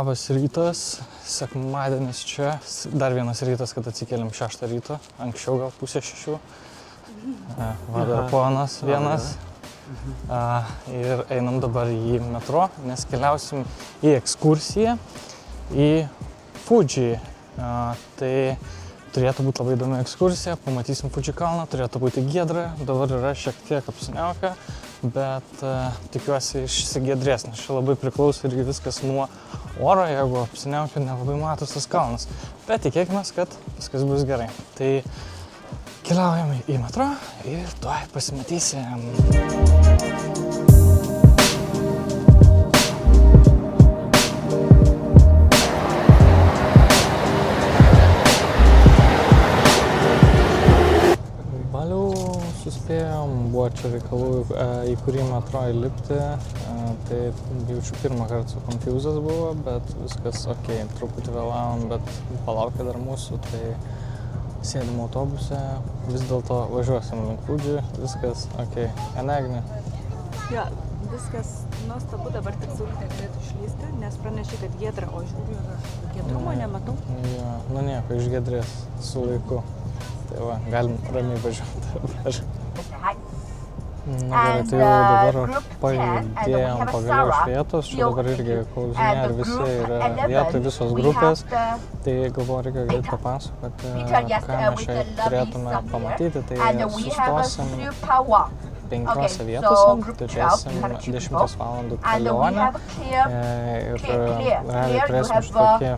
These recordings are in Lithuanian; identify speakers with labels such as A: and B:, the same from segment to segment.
A: Labas rytas, sekmadienis čia, dar vienas rytas, kad atsikėlėm 6 ryto, anksčiau gal 5:30. Va dar ponas vienas. Ir einam dabar į metro, nes keliausim į ekskursiją į Fudži. Tai turėtų būti labai įdomi ekskursija, pamatysim Fudži kalną, turėtų būti giedra, dabar yra šiek tiek apsiniaukę, bet tikiuosi išsigiedrės, nes čia labai priklauso irgi viskas nuo oro, jeigu apsiniaukia, nelabai matos tas kalnas. Bet tikėkime, kad viskas bus gerai. Tai keliaujame į metro ir tuoj pasimatysim. Suspėjom, buvo čia reikalų, į kurį metro įlipti, tai jaučiu pirmą kartą confusas buvo, bet viskas ok, truputį vėlavom, bet palaukė dar mūsų, tai sėdim autobuse, vis dėlto važiuosim link Fudži, viskas ok. Agne?
B: Jo, viskas nuostabu, dabar tik saulutė galėtų išlysti, nes pranešė, kad giedra, o žiūriu, yra giedrumo, nematau.
A: Jo, nu nieko, išgiedrės su laiku. Tai va, galim ramiai važiuoti. Na gerai, tai jau dabar pajudėjom pagaliau iš vietos, čia dabar irgi klausinė, ar visi yra vietoj, visos grupės. Tai galvoju, reikia greit papasakoti, ką mes čia turėtume pamatyti, tai sustosim 5 vietose, turėsim 10 valandų kelionę ir realiai turėsim šitokį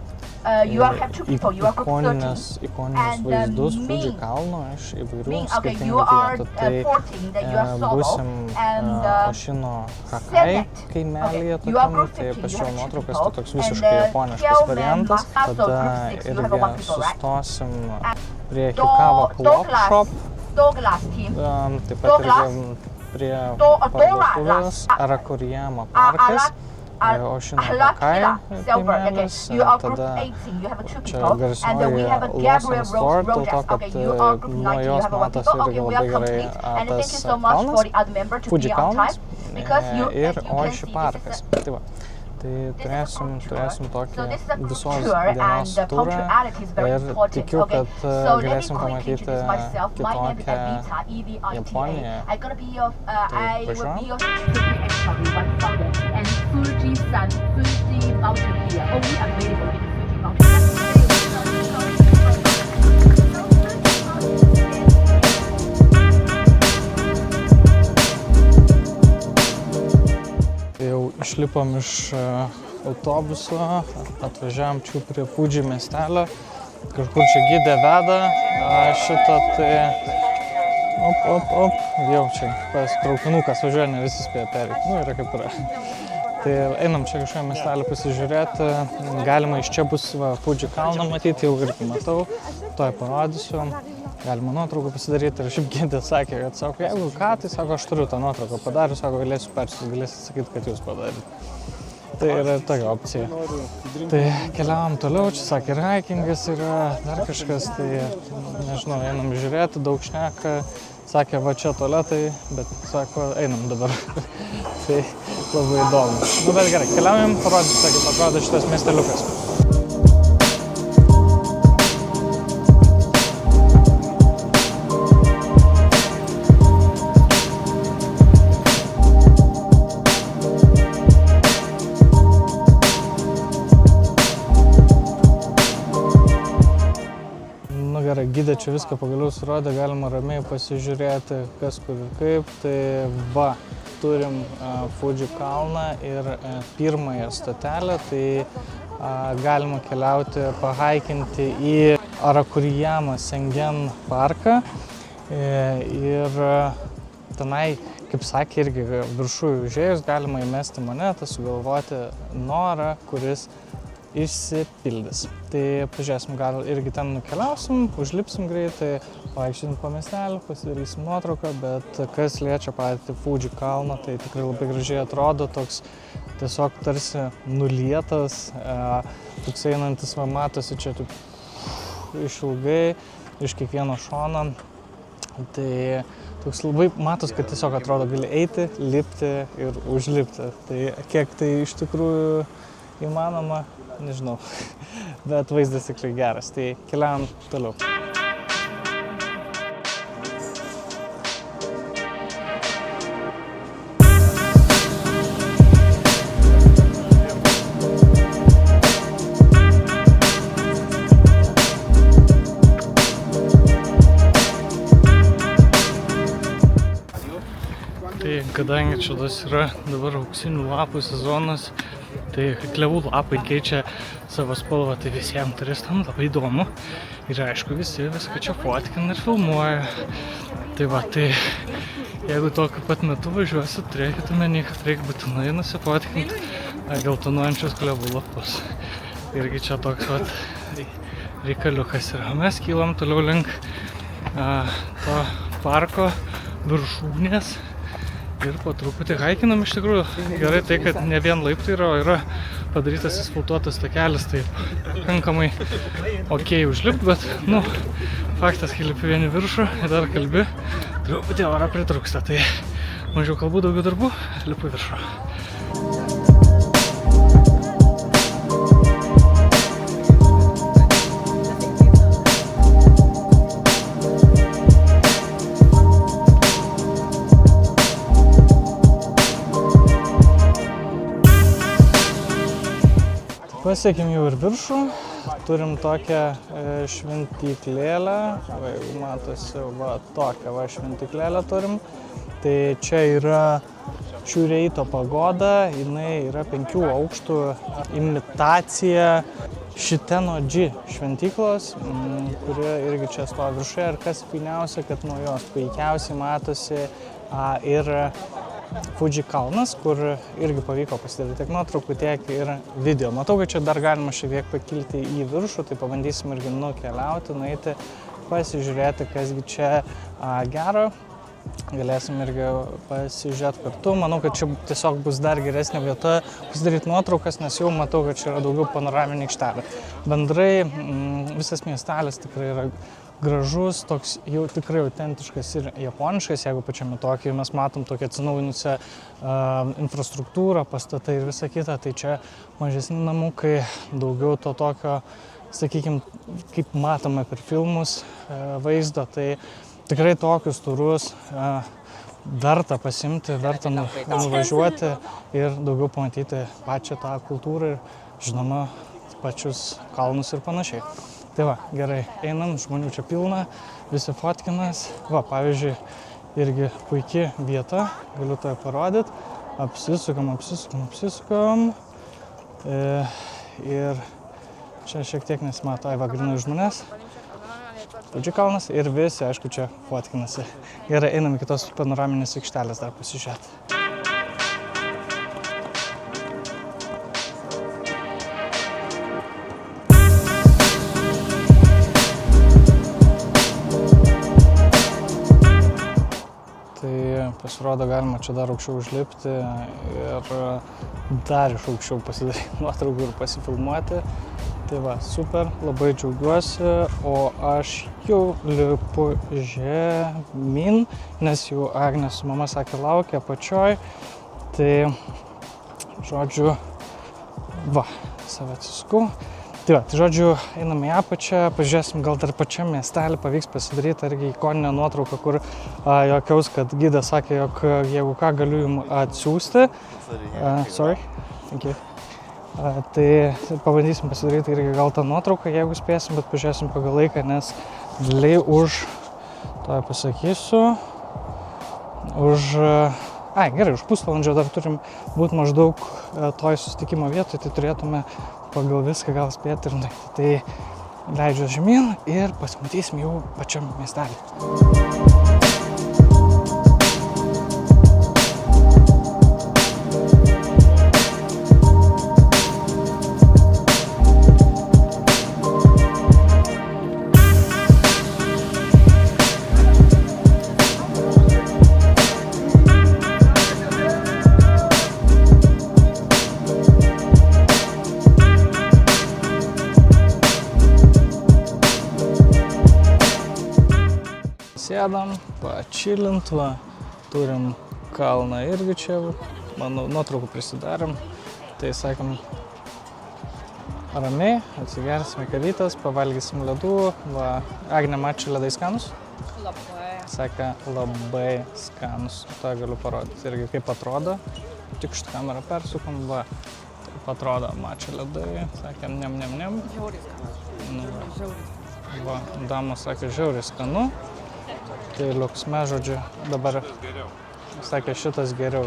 A: ikoninius vaizdus Fudži kalno iš įvairių skirtingų vietų. Tai būsim Ošino Hakai kaimelyje tokiam, tai pačiau nuotraukas, tai toks visiškai japoniškas variantas. Tada irgi sustosim prie Hikawa Clock Shop, taip pat irgi prie parduotuvės Arakuriyama parkas. Ošino Hakai kaimelis, tada čia garsioji Lawson Store, dėl to, kad nuo jos matosi irgi labai gerai tas kalnas, Fudži kalnas ir Oiši parkas. Tai va, tai turėsim tokį visos dienos turą ir tikiu, kad galėsim pamatyti kitokią Japoniją. Tai važiuojam. Jau išlipom iš autobuso, atvažiavom čia prie Fudži miestelio, kažkur čia gidė veda šitą, tai jau čia pas traukinukas važiuoja, ne visi spėja pereiti, nu yra kaip yra. Tai einam čia kažkokią miestelį pasižiūrėti, galima iš čia bus Fudži kalną matyti, jau irgi matau, toj parodysiu. Galima nuotrauką pasidaryti ir šiaip gidė sakė, kad sako, jeigu ką, tai sako, aš turiu tą nuotrauką padarius, sako, galėsiu persiųsti, galėsit sakyti, kad jūs padarėte. Tai yra tokia opcija. Tai keliavom toliau, čia sakė, ir hikingas yra, dar kažkas, tai nežinau, einam žiūrėti, daug šneka, sakė, va čia tualetai, bet sako, einam dabar. Tai labai įdomu. Nu, bet gerai, keliaujam, parodysiu, kaip atrodo šitas miesteliukas. Gidė čia viską pagaliau surodė, galima ramiai pasižiūrėti, kas kur ir kaip. Tai va, turim Fudži kalną ir pirmąją stotelę, tai galima keliauti, pahaikinti į Arakuriyama Sengen parką. Ir tenai, kaip sakė, irgi viršųjų užėjus galima įmesti monetą, sugalvoti norą, kuris išsipildys. Tai pažiūrėsim, gal irgi ten nukeliausim, užlipsim greitai, vaikščiosim po miestelį, pasidarysim nuotrauką, bet kas liečia patį Fudži kalną, tai tikrai labai gražiai atrodo, toks tiesiog tarsi nulietas, toks einantis, va, matosi čia išilgai, iš kiekvieno šono. Tai toks labai matos, kad tiesiog atrodo gali eiti, lipti ir užlipti. Tai kiek tai iš tikrųjų įmanoma, nežinau, bet vaizdas tikrai geras, tai keliaujam toliau. Tai kadangi čia tas yra dabar auksinių lapų sezonas, tai klevų lapai keičia savo spalvą, tai visiems turistams labai įdomu. Ir aišku, visi viską čia fotkina ir filmuoja. Tai va, tai jeigu tokiu pat metu važiuosit, turėkit omeny, kad reikia būtinai nusifotkinti geltonuojančius klevų lapus. Irgi čia toks vat reikaliukas yra. Mes kylam toliau link to parko viršūnės. Ir po truputį haikinam iš tikrųjų. Gerai tai, kad ne vien laiptai yra, o yra padarytas asfaltuotas takelis, tai pakankamai okei užlipti, bet, nu, faktas, kai lipi vieni viršų ir dar kalbi, truputį oro pritrūksta, tai mažiau kalbų, daugiau darbų, lipu viršų. Pasiekėm jau ir viršų, turim tokią šventyklėlę, jeigu matosi, va tokią va šventyklėlę turim. Tai čia yra Šiureito pagoda, jinai yra 5 aukštų imitacija Šitenodži šventyklos, kuri irgi čia stovi viršuje. Ir kas fainiausia, kad nuo jos puikiausiai matosi ir Fuji kalnas, kur irgi pavyko pasidaryti tiek nuotraukų, tiek ir video. Matau, kad čia dar galima šiek tiek pakilti į viršų, tai pabandysim irgi nukeliauti, nueiti, pasižiūrėti, kasgi čia gero. Galėsim irgi pasižiūrėti kartu. Manau, kad čia tiesiog bus dar geresnė vieta pasidaryti nuotraukas, nes jau matau, kad čia yra daugiau panoraminė aikštelė. Bendrai visas miestelis tikrai yra gražus, toks jau tikrai autentiškas ir japoniškas, jeigu pačiame Tokijoje mes matom tokią atsinaujinusią infrastruktūrą, pastatai ir visa kita, tai čia mažesni namukai, daugiau to tokio, sakykime, kaip matome per filmus vaizdo, tai tikrai tokius turus verta pasimti, verta nuvažiuoti ir daugiau pamatyti pačią tą kultūrą ir, žinoma, pačius kalnus ir panašiai. Tai va, gerai, einam, žmonių čia pilna, visi fotkinas. Va, pavyzdžiui, irgi puikia vieta, galiu to parodyti. Apsisukam. Ir čia šiek tiek nesimato, va, grinai už manęs. Fuji kalnas ir visi, aišku, čia fotkinasi. Gerai, einam į kitos panoraminės aikštelės dar pasižiūrėti. Pasirodo, galima čia dar aukščiau užlipti ir dar iš aukščiau pasidaryti nuotraukų ir pasifilmuoti. Tai va, super, labai džiaugiuosi, o aš jau lipu žemyn, nes jau Agnė su mama sakė laukia apačioj. Tai, žodžiu, va, save atsisukau. Tai va, tai žodžiu, einam į apačią, pažiūrėsim, gal dar pačiam miestelį pavyks pasidaryti irgi ikoninę nuotrauką, kur jokiaus, kad gidas sakė, jog jeigu ką galiu jums atsiųsti. Sorry, thank you. Tai pabandysim pasidaryti irgi gal tą nuotrauką, jeigu spėsim, bet pažiūrėsim pagal laiką, nes dėliai už, to pasakysiu, gerai, už pusvalandžio dar turim būti maždaug toj susitikimo vietoje, tai turėtume pagal viską gal spėti ir nueiti. Tai leidžiu žemyn ir pasimatysim jau pačiam miestelį. Sėdam, pačilint, va, turim kalną irgi čia, manau, nuotraukų prisidarom, tai sakėm, ramiai, atsigersime kavytės, pavalgysim ledų. Va, Agnė mačia ledai skanus?
B: Labai.
A: Sakė, labai skanus. To galiu parodyti irgi kaip atrodo. Tik šitą kamerą persukam, va. Taip atrodo, mačia ledai. Sakė, nem.
B: Žiauriai skanu.
A: Nu,
B: Žiauriai.
A: va, dama sakė, žiauriai skanu. Tai liuksme, žodžiu, dabar sakė, šitas geriau.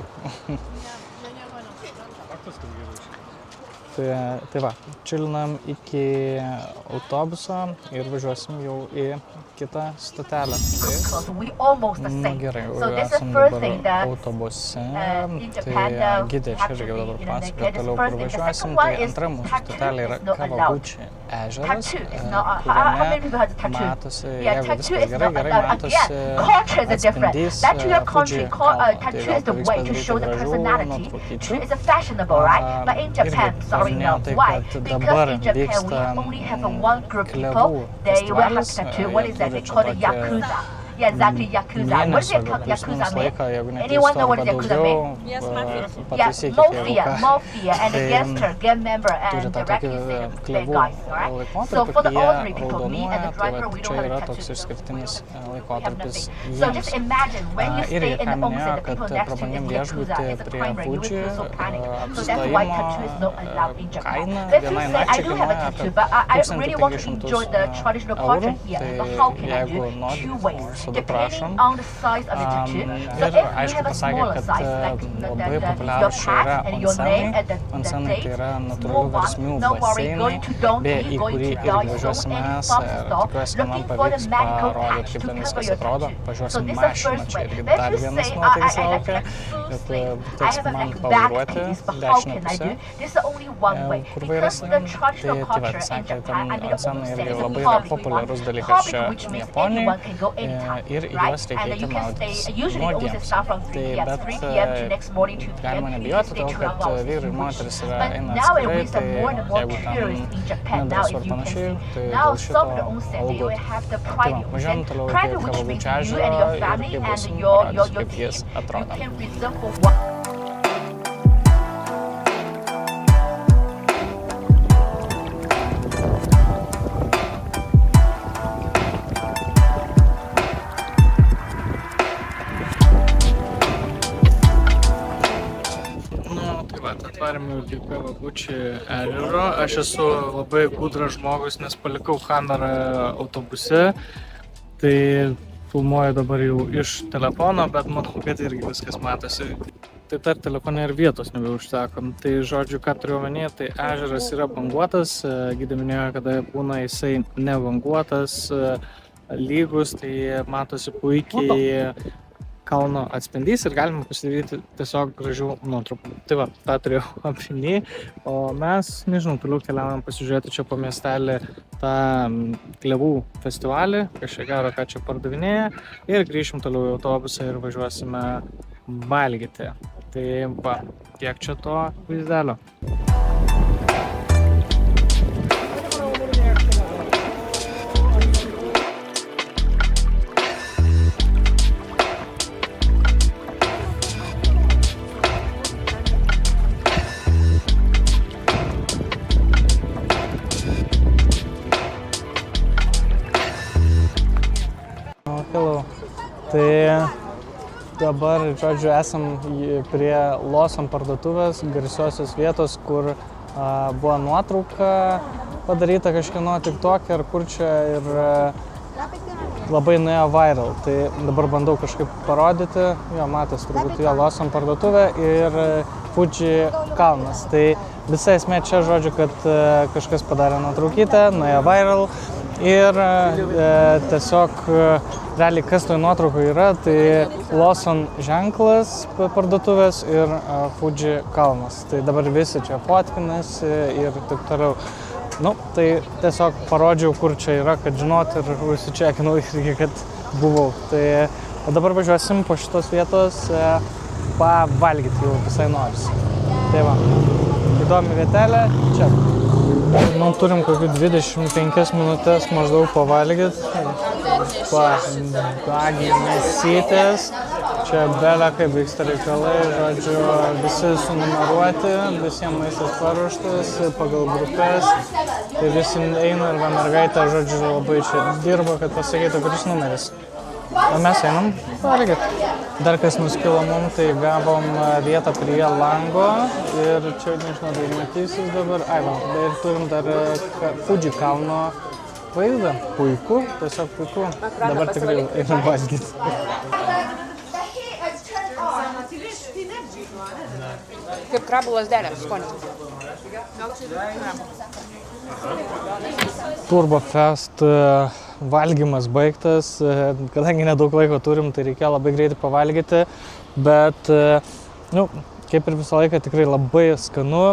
A: Tai va, čilinam iki autobuso ir važiuosim jau į kitą stotelę. Gerai, jau esam dabar autobuse, tai gidė čia irgi dabar pasakoja toliau, kur važiuosim. Tai antra mūsų stotelė yra Kawaguchi ežeras, kuriame matosi, jeigu viskas gerai matosi atspindys Fuji kalno. Tai gal pavyks padaryti gražių nuotraukyčių. Ir paminėjau tai, kad dabar vyksta klevų festivalis, turi čia tokį mėnesio gal plius minus laiką, jeigu neklystu, arba daugiau, pataisykite, jeigu ką. Turi tą tokį klevų laikotarpį, kai jie raudonuoja, tai va, čia yra toks išskirtinis laikotarpis jiems. Irgi ką minėjo, kad prabangiam viešbutį prie Fuji apsistojimo kaina vienai nakčiai kainuoja apie 1500 eurų, tai jeigu norit, tada prašom. Ir aišku pasakė, kad labai populiarūs čia yra onsenai. Onsenai tai yra natūralių versmių baseinai, beje, į kurį irgi važiuosim mes. Tikiuosi, kad man pavyks parodyti, kaip ten viskas atrodo. Važiuosim mašiną, čia irgi dar vienas nuotykis laukia. Bet teks man pavairuoti dešinę pusę, kur vairasim. Tai va, sakė, ten onsenai irgi labai yra populiarus dalykas čia Japonijoje. Ir juos reikia eiti maudytis nuogiems. Tai bet galima nebijoti, todėl kad vyrai ir moteris eina atskirai, tai jeigu ten nedrąsu ar panašiai, tai dėl šito algų. Tai va, važiuojam toliau iki Kawaguchi ežero ir kai būsim parodys, kaip jis atrodo. Atvarėme jau iki Kawaguchi ežero. Aš esu labai gudras žmogus, nes palikau kamerą autobuse. Tai filmuoju dabar jau iš telefono, bet matau, kad irgi viskas matosi. Tai dar telefone ir vietos nebeužtekom. Tai žodžiu, ką turiu omenyje, tai ežeras yra banguotas. Gidė minėjo, kada būna jisai nebanguotas, lygus, tai matosi puikiai kalno atspindys ir galima pasidaryti tiesiog gražių nuotraukų. Tai va, tą turėjau omeny, o mes, nežinau, toliau keliaujam pasižiūrėti čia po miestelį tą klevų festivalį, kažkiek gero, ką čia pardavinėja, ir grįšim toliau į autobusą ir važiuosime valgyti. Tai va, tiek čia to vaizdelio. Tai dabar, žodžiu, esam prie Lawson parduotuvės, garsiosios vietos, kur buvo nuotrauka padaryta kažkieno TikTok ir kur čia ir labai nuėjo viral. Tai dabar bandau kažkaip parodyti, jo matas turbūt jo Lawson parduotuvė ir Fuji kalnas. Tai visa esmė čia, žodžiu, kad kažkas padarė nuotraukytę, nuėjo viral ir tiesiog realiai kas toj nuotraukoje yra, tai Lawson ženklas parduotuvės ir Fuji kalnas. Tai dabar visi čia fotkinasi ir taip toliau. Nu, tai tiesiog parodžiau, kur čia yra, kad žinot ir užsičekinau irgi, kad buvau. Tai o dabar važiuosim po šitos vietos pavalgyti, jau visai norisi. Tai va, įdomi vietelė, čia. Nu, turim kokių 25 minutės maždaug pavalgyti. Vagių mėsytės. Čia belė kaip vyksta reikalai, žodžiu, visi sunumeruoti, visiems maistas paruoštas pagal grupės. Tai visi eina ir va mergaitė, žodžiu, labai čia dirba, kad pasakytų, kuris numeris. O mes einam, valgyt. Dar kas nuskilo mum, tai gavom vietą prie lango ir čia, nežinau, tai matysis dabar. Ai, va, ir turim dar Fuji kalno vaizdą. Puiku, tiesiog puiku. Dabar tikrai einam valgyt.
B: Kaip krabų lazdelė, skonis.
A: Turbofest valgymas baigtas, kadangi nedaug laiko turim, tai reikėjo labai greitai pavalgyti, bet, kaip ir visą laiką tikrai labai skanu.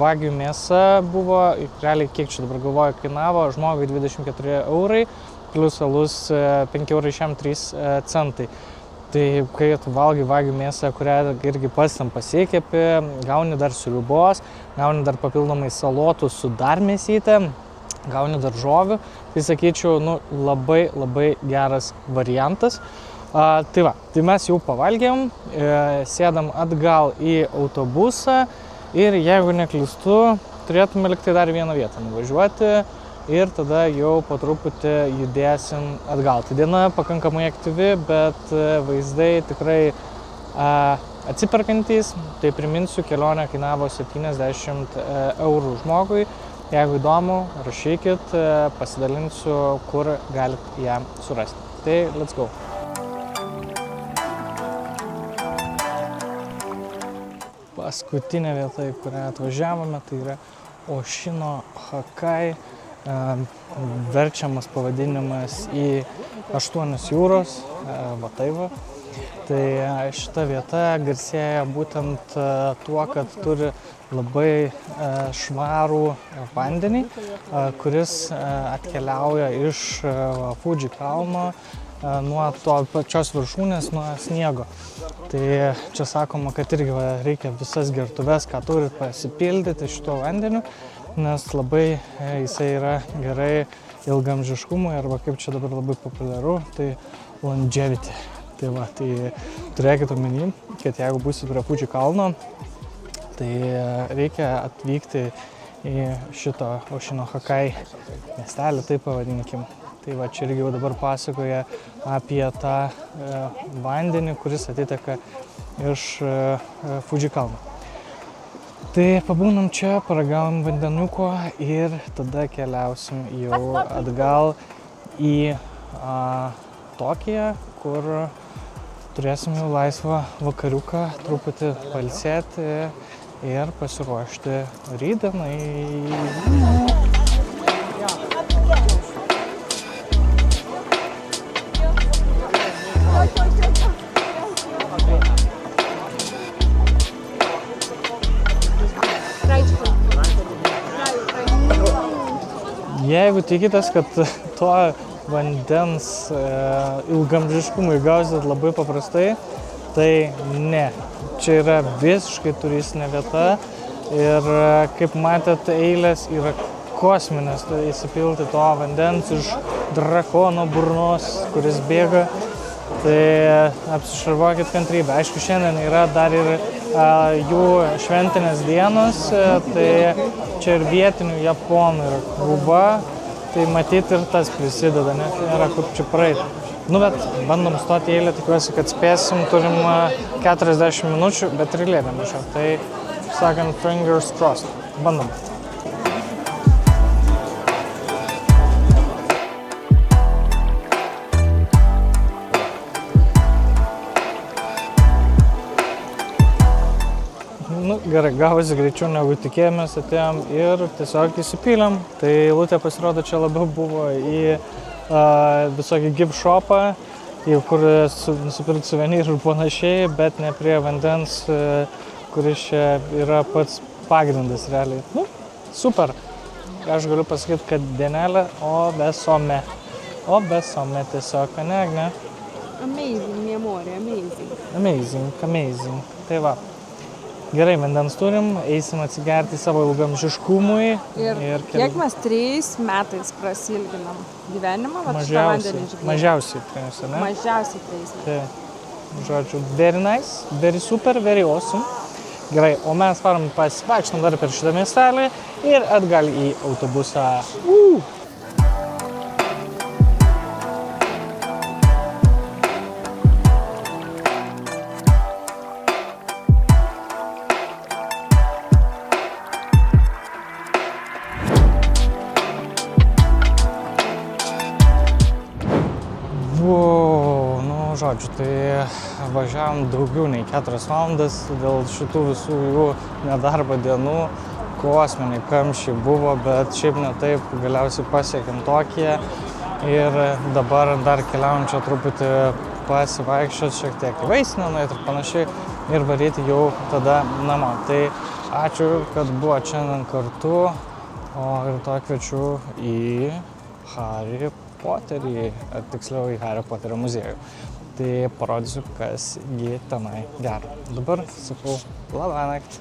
A: Vagių mėsa buvo, realiai kiek čia dabar galvoju, kainavo, žmogui 24 eurai, plus alus 5 eurai šiam 3 centai. Tai kai tu valgai vagių mėsą, kurią irgi pats tam pasikepi, gauni dar sriubos, gauni dar papildomai salotų su dar mėsytė, gauni daržovių, tai sakyčiau, labai labai geras variantas. Tai va, tai mes jau pavalgėm, sėdam atgal į autobusą ir jeigu neklystu, turėtume liktai dar vieną vietą nuvažiuoti. Ir tada jau po truputį judėsim atgal. Tai diena pakankamai aktyvi, bet vaizdai tikrai atsiperkantys. Tai priminsiu, kelionė kainavo 70 eurų žmogui. Jeigu įdomu, rašykit, pasidalinsiu, kur galit ją surasti. Tai let's go. Paskutinė vieta, į kurią atvažiavome, tai yra Oshino Hakai. Verčiamas pavadinimas į 8 jūros, va tai va. Tai šita vieta garsėja būtent tuo, kad turi labai švarų vandenį, kuris atkeliauja iš Fuji kalno nuo to pačios viršūnės, nuo sniego. Tai čia sakoma, kad irgi reikia visas gertuves, ką turit, pasipildyti šituo vandeniu, nes labai jisai yra gerai ilgamžiškumui, arba kaip čia dabar labai populiaru, tai longevity. Tai va, tai turėkit omeny, kad jeigu būsit prie Fuji kalno, tai reikia atvykti į šito Oshino Hakai miestelį, taip pavadinkim. Tai va, čia irgi jau dabar pasakoja apie tą vandenį, kuris atiteka iš Fuji kalno. Tai pabūnam čia, paragavom vandeniuko ir tada keliausim jau atgal į Tokiją, kur turėsim jau laisvą vakariuką, truputį pailsėti ir pasiruošti rytdienai. Jeigu tikitės, kad to vandens ilgamžiškumui gausit labai paprastai, tai ne. Čia yra visiškai turistinė vieta ir kaip matėt, eilės yra kosminės, tai įsipilti to vandens iš drakono burnos, kuris bėga. Tai apsišarvuokit kantrybę. Aišku, šiandien yra dar ir jų šventinės dienos, tai čia ir vietinių japonų yra krūva, tai matyti ir tas prisideda, net nėra kur čia praeiti. Bet bandom stoti eilę, tikiuosi, kad spėsim, turim 40 minučių, bet ir lėdėm čia. Tai, sakant, fingers crossed. Bandom. Gerai, gavosi greičiau negu tikėjomės, atėjom ir tiesiog įsipylėm. Tai eilutė pasirodo čia labiau buvo į visokį gift shopą, kur nusipirkti suvenyrų ir panašiai, bet ne prie vandens, kuris čia yra pats pagrindas realiai. Super. Aš galiu pasakyti, kad dienelė, o besome. O besome tiesiog, ne?
B: Amazing, mi amore, amazing.
A: Amazing. Tai va. Gerai, vandens turim, eisim atsigerti savo ilgamžiškumui.
B: Ir kiek mes 3 metais prasilginam gyvenimą, va šitą vandenį išgėrėm?
A: Mažiausiai 3, ne?
B: Mažiausiai 3 metais.
A: Tai, žodžiu, very nice, very super, very awesome. Gerai, o mes varom pasivaikštom dar per šitą miestelį ir atgal į autobusą. Žodžiu, tai važiavom daugiau nei 4 valandas dėl šitų visų jų nedarbo dienų. Kosminiai kamščiai buvo, bet šiaip ne taip, galiausiai pasiekėm Tokiją ir dabar dar keliaujam čia truputį pasivaikščioti, šiek tiek į vaistinę nueiti ir panašiai ir varyti jau tada namo. Tai ačiū, kad buvo šiandien kartu, o rytoj kviečiu į Harry Potterį, tiksliau į Harry Poterio muziejų. Tai parodysiu, kas jį tenai gero. Dabar sakau, labanakt.